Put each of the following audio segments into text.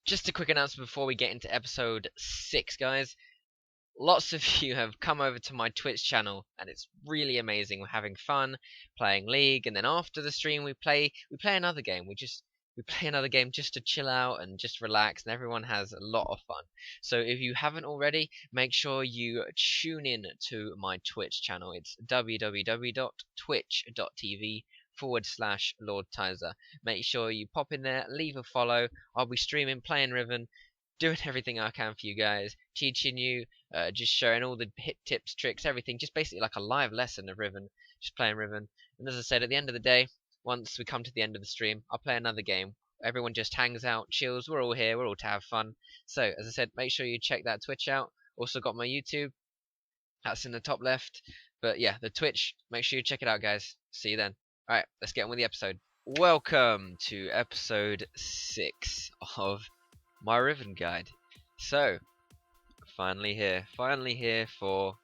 Just a quick announcement before we get into episode 6, guys. Lots of you have come over to my Twitch channel, and it's really amazing. We're having fun playing League, and then after the stream, we play another game. We play another game just to chill out and just relax, and everyone has a lot of fun. So if you haven't already, make sure you tune in to my Twitch channel. It's www.twitch.tv/Lord Tyzzer. Make sure you pop in there, leave a follow. I'll be streaming, playing Riven, doing everything I can for you guys, teaching you, just showing all the hit tips, tricks, everything. Just basically like a live lesson of Riven, just playing Riven. And as I said, at the end of the day, once we come to the end of the stream, I'll play another game. Everyone just hangs out, chills. We're all here. We're all to have fun. So, as I said, make sure you check that Twitch out. Also got my YouTube. That's in the top left. But yeah, the Twitch, make sure you check it out, guys. See you then. Alright, let's get on with the episode. Welcome to episode 6 of my Riven guide. So, finally here for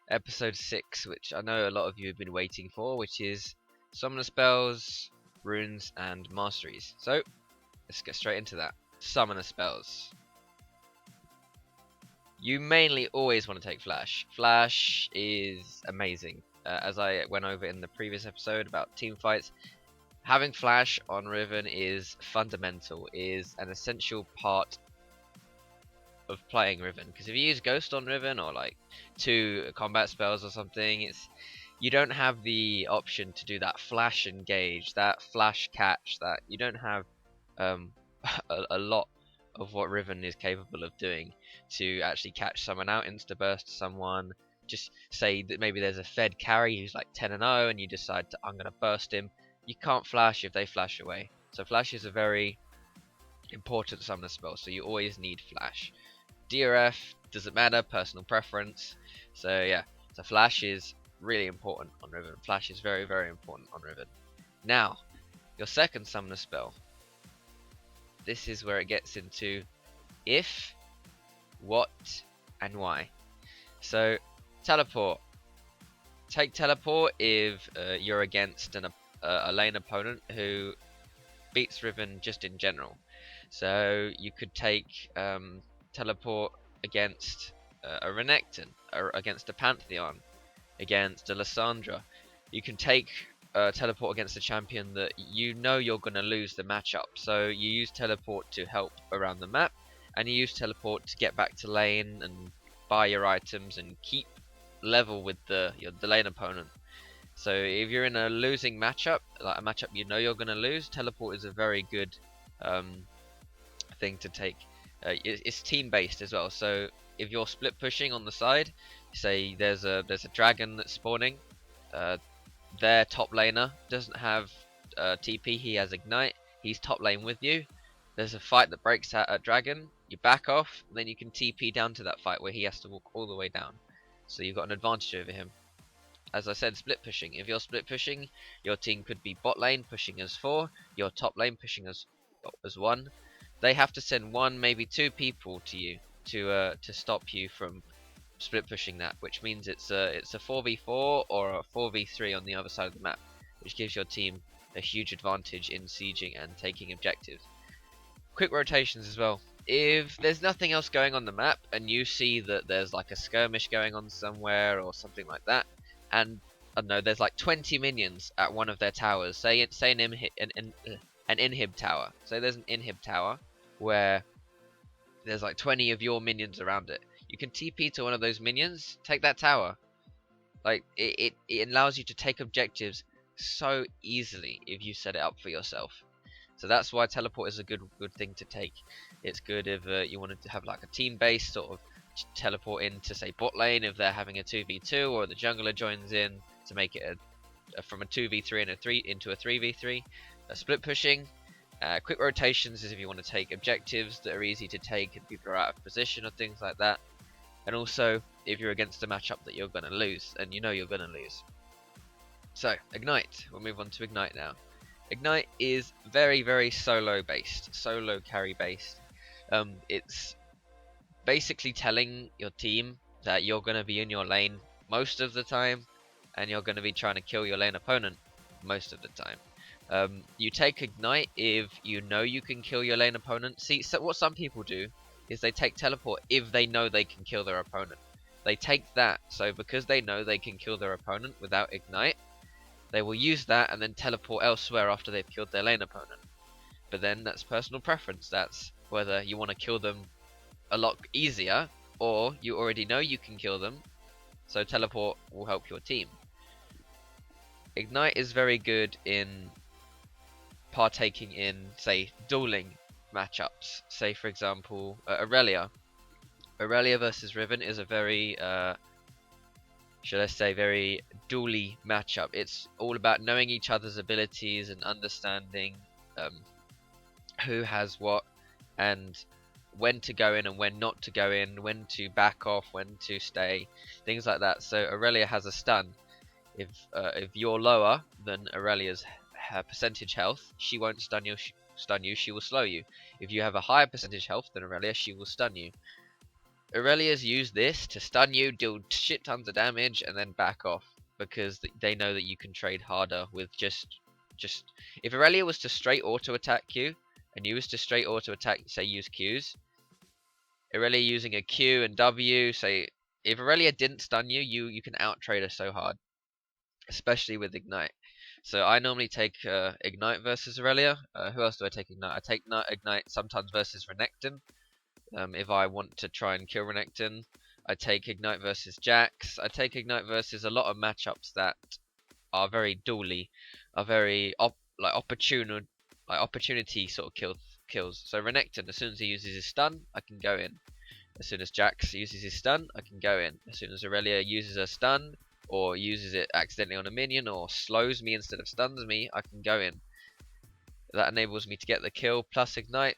episode 6, which I know a lot of you have been waiting for, which is Summoner Spells, Runes and Masteries. So, let's get straight into that. Summoner Spells. You mainly always want to take Flash. Flash is amazing. As I went over in the previous episode about team fights, having Flash on Riven is fundamental, is an essential part of playing Riven. Because if you use Ghost on Riven or like 2 combat spells or something, you don't have the option to do that Flash engage, that Flash catch, that you don't have a lot of what Riven is capable of doing to actually catch someone out, insta burst someone. Just say that maybe there's a Fed carry who's like 10-0 and you decide to, I'm going to burst him. You can't flash if they flash away. So Flash is a very important summoner spell, so you always need Flash. DRF doesn't matter, personal preference. So yeah, so Flash is really important on Riven. Flash is very, very important on Riven. Now, your second summoner spell. This is where it gets into if, what, and why. So, teleport. Take teleport if you're against a lane opponent who beats Riven just in general. So you could take teleport against a Renekton, or against a Pantheon, against a Lissandra. You can take teleport against a champion that you know you're going to lose the matchup. So you use teleport to help around the map, and you use teleport to get back to lane and buy your items and keep level with the lane opponent. So if you're in a losing matchup, like a matchup you know you're going to lose, teleport is a very good thing to take. It's team based as well. So if you're split pushing on the side, say there's a dragon that's spawning, their top laner doesn't have TP, he has ignite, he's top lane with you. There's a fight that breaks out at dragon, you back off, and then you can TP down to that fight where he has to walk all the way down. So you've got an advantage over him. As I said, split pushing. If you're split pushing, your team could be bot lane pushing as 4, your top lane pushing as 1. They have to send 1, maybe 2 people to you to stop you from split pushing that, which means it's a 4v4 or a 4v3 on the other side of the map, which gives your team a huge advantage in sieging and taking objectives. Quick rotations as well. If there's nothing else going on the map and you see that there's like a skirmish going on somewhere or something like that, and I don't know, there's like 20 minions at one of their towers, say an inhib tower. So there's an inhib tower where there's like 20 of your minions around it. You can TP to one of those minions, take that tower. Like it allows you to take objectives so easily if you set it up for yourself. So that's why teleport is a good thing to take. It's good if you wanted to have like a team based sort of teleport into say bot lane if they're having a 2v2, or the jungler joins in to make it from a 2v3 and a 3 into a 3v3. Split pushing. Quick rotations is if you want to take objectives that are easy to take and people are out of position or things like that. And also if you're against a matchup that you're going to lose and you know you're going to lose. So ignite. We'll move on to ignite now. Ignite is very, very solo based, solo carry based. It's basically telling your team that you're going to be in your lane most of the time and you're going to be trying to kill your lane opponent most of the time. You take Ignite if you know you can kill your lane opponent. See, so what some people do is they take Teleport if they know they can kill their opponent. They take that, so because they know they can kill their opponent without Ignite, they will use that and then teleport elsewhere after they've killed their lane opponent. But then that's personal preference. That's whether you want to kill them a lot easier, or you already know you can kill them, so teleport will help your team. Ignite is very good in partaking in, say, dueling matchups. Say, for example, Aurelia. Aurelia versus Riven is a very, should I say, very duely matchup. It's all about knowing each other's abilities and understanding who has what, and when to go in and when not to go in, when to back off, when to stay, things like that. So Aurelia has a stun. If you're lower than Aurelia's percentage health, she won't stun you. She will slow you. If you have a higher percentage health than Aurelia, she will stun you. Aurelia's use this to stun you, deal shit tons of damage, and then back off because they know that you can trade harder with just. If Aurelia was to straight auto attack you, and you was to straight auto attack, say use Qs, Aurelia using a Q and W, say if Aurelia didn't stun you, you can out trade her so hard, especially with Ignite. So I normally take Ignite versus Aurelia. Who else do I take Ignite? I take Ignite sometimes versus Renekton. If I want to try and kill Renekton, I take Ignite versus Jax. I take Ignite versus a lot of matchups that are very dually, are very opportunity sort of kills. So Renekton, as soon as he uses his stun, I can go in. As soon as Jax uses his stun, I can go in. As soon as Aurelia uses her stun, or uses it accidentally on a minion, or slows me instead of stuns me, I can go in. That enables me to get the kill, plus Ignite,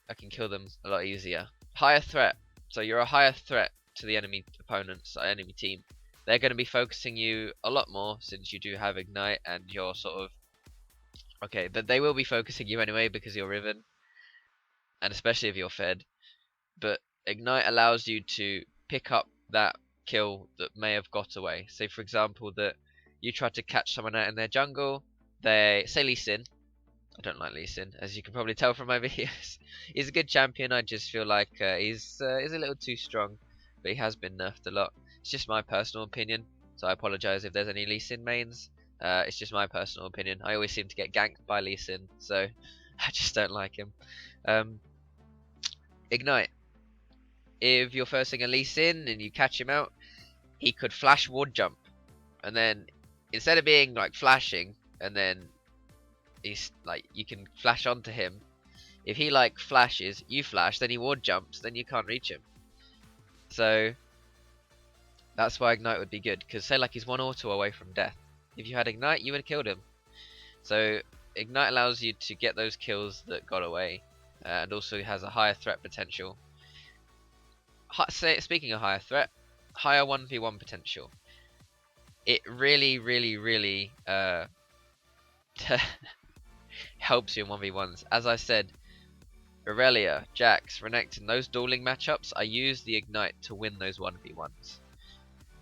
I can kill them a lot easier. Higher threat. So you're a higher threat to the enemy opponents, enemy team. They're going to be focusing you a lot more since you do have Ignite and you're sort of... Okay, but they will be focusing you anyway because you're Riven, and especially if you're fed. But Ignite allows you to pick up that kill that may have got away. Say for example that you try to catch someone out in their jungle, they say Lee Sin. I don't like Lee Sin, as you can probably tell from my videos. He's a good champion, I just feel like he's a little too strong, but he has been nerfed a lot. It's just my personal opinion, so I apologise if there's any Lee Sin mains. It's just my personal opinion. I always seem to get ganked by Lee Sin, so I just don't like him. Ignite. If you're forcing a Lee Sin and you catch him out, he could flash ward jump, and then instead of being like flashing and then he's like you can flash onto him, if he like flashes, you flash, then he ward jumps, then you can't reach him. So that's why Ignite would be good, because say like he's one auto away from death. If you had Ignite, you would have killed him. So Ignite allows you to get those kills that got away, and also has a higher threat potential. Speaking of higher threat, higher 1v1 potential. It really helps you in 1v1s. As I said, Aurelia, Jax, Renekton, those dueling matchups, I use the Ignite to win those 1v1s.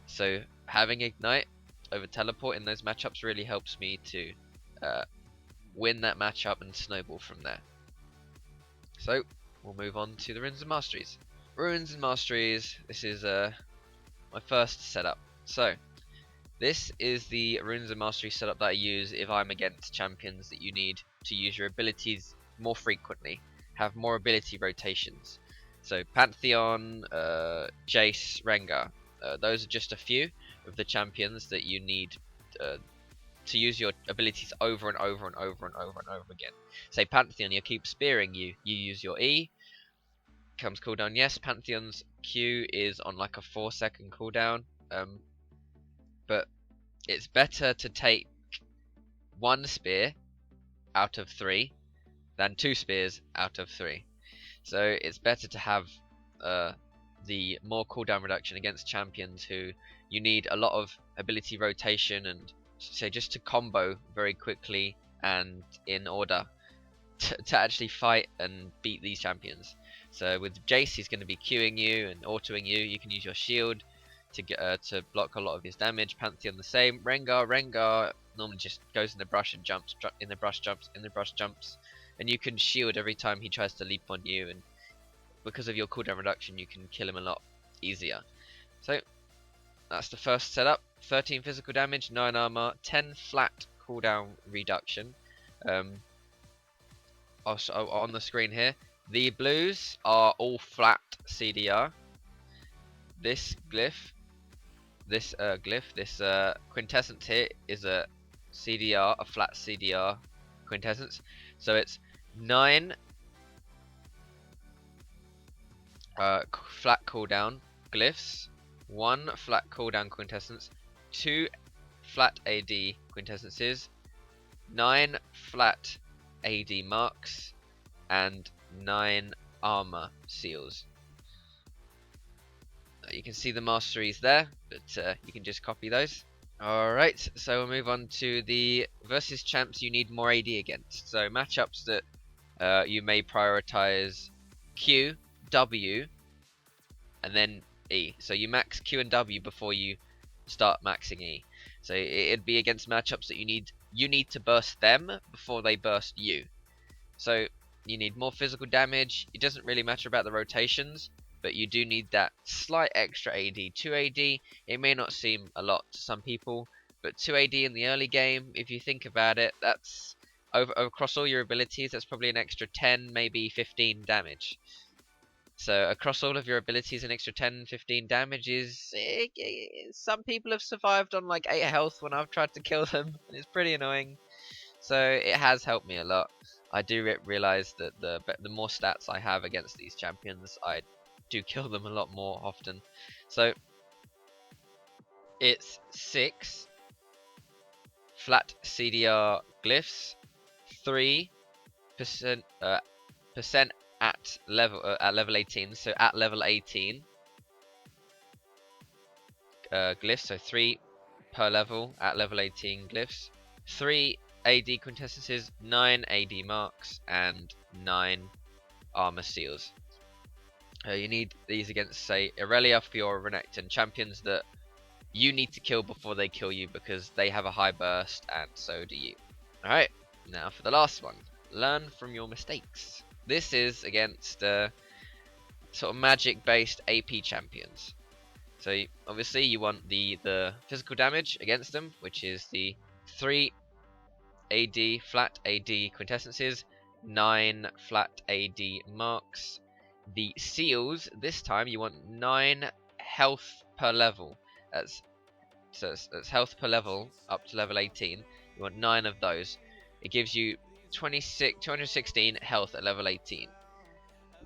So having Ignite over Teleport in those matchups really helps me to win that matchup and snowball from there. So we'll move on to the Runes and Masteries. Runes and Masteries, this is my first setup. So this is the Runes and Masteries setup that I use if I'm against champions that you need to use your abilities more frequently, have more ability rotations. So Pantheon, Jace, Rengar, those are just a few of the champions that you need to use your abilities over and over and over and over and over again. Say Pantheon, you keep spearing you use your E, comes cooldown. Yes, Pantheon's Q is on like a 4-second cooldown, but it's better to take 1 spear out of 3 than 2 spears out of 3. So it's better to have the more cooldown reduction against champions who you need a lot of ability rotation and say just to combo very quickly and in order to actually fight and beat these champions. So with Jace, he's going to be queuing you and autoing you. You can use your shield to get to block a lot of his damage. Pantheon the same. Rengar normally just goes in the brush and jumps, in the brush jumps, in the brush jumps, and you can shield every time he tries to leap on you, and because of your cooldown reduction you can kill him a lot easier. So that's the first setup. 13 physical damage, 9 armor, 10 flat cooldown reduction. Also on the screen here, the blues are all flat CDR. This glyph, this quintessence here is a CDR, a flat CDR quintessence. So it's 9 flat cooldown glyphs, 1 flat cooldown quintessence, 2 flat AD quintessences, 9 flat AD marks, and 9 armor seals. You can see the masteries there, but you can just copy those. Alright, so we'll move on to the versus champs you need more AD against. So matchups that you may prioritize Q, W, and then E. So you max Q and W before you start maxing E. So it'd be against matchups that you need to burst them before they burst you. So you need more physical damage. It doesn't really matter about the rotations, but you do need that slight extra AD. 2 AD, it may not seem a lot to some people, but 2 AD in the early game, if you think about it, that's across all your abilities, that's probably an extra 10, maybe 15 damage. So across all of your abilities, an extra 10, 15 damage is... some people have survived on like 8 health when I've tried to kill them, and it's pretty annoying. So it has helped me a lot. I do realize that the more stats I have against these champions, I do kill them a lot more often. So it's 6 flat CDR glyphs, 3% percent at level 18. So at level 18 glyphs, so 3 per level at level 18 glyphs, 3 AD quintessences, 9 AD marks, and 9 armor seals. You need these against, say, Irelia, Fiora, Renekton, champions that you need to kill before they kill you because they have a high burst and so do you. Alright, now for the last one. Learn from your mistakes. This is against sort of magic based AP champions. So obviously you want the physical damage against them, which is the 3 AD flat AD quintessences, 9 flat AD marks. The seals, this time you want 9 health per level. That's health per level up to level 18. You want 9 of those. It gives you 216 health at level 18.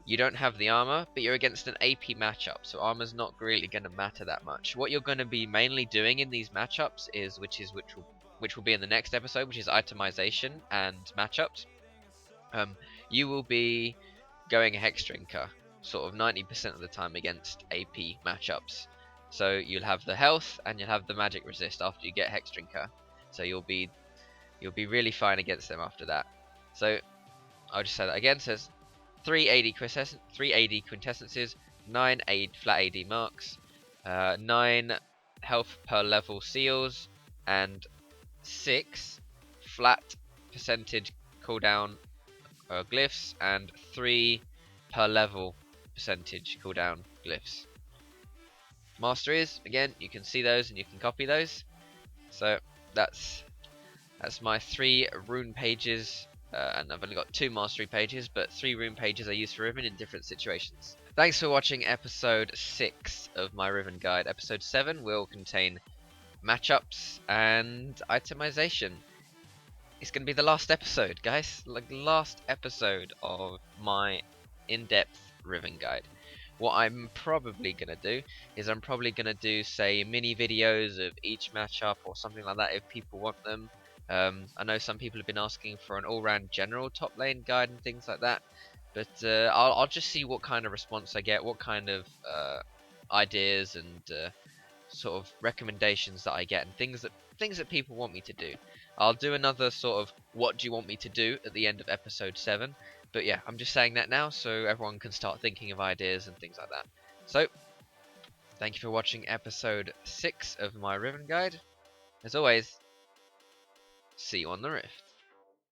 You don't have the armor, but you're against an AP matchup, so armor's not really going to matter that much. What you're going to be mainly doing in these matchups is which will be in the next episode, which is itemization and matchups. You will be going a Hex Drinker sort of 90% of the time against AP matchups. So you'll have the health and you'll have the magic resist after you get Hex Drinker. So you'll be really fine against them after that. So I'll just say that again. So it's 3 AD quintessences, 9 flat AD marks, 9 health per level seals, and 6 flat percentage cooldown glyphs, and 3 per level percentage cooldown glyphs. Masteries, again, you can see those and you can copy those. So that's my 3 rune pages, and I've only got 2 mastery pages, but 3 rune pages I use for Riven in different situations. Thanks for watching episode 6 of my Riven guide. Episode 7 will contain matchups and itemization. It's going to be the last episode, guys. Like, last episode of my in-depth Riven guide. What I'm probably going to do is I'm probably going to do, say, mini videos of each matchup or something like that if people want them. I know some people have been asking for an all-round general top lane guide and things like that, but I'll just see what kind of response I get, what kind of ideas and sort of recommendations that I get, and things that people want me to do. I'll do another sort of what do you want me to do at the end of episode 7. But yeah, I'm just saying that now so everyone can start thinking of ideas and things like that. So, thank you for watching episode 6 of my Riven guide. As always, See you on the Rift.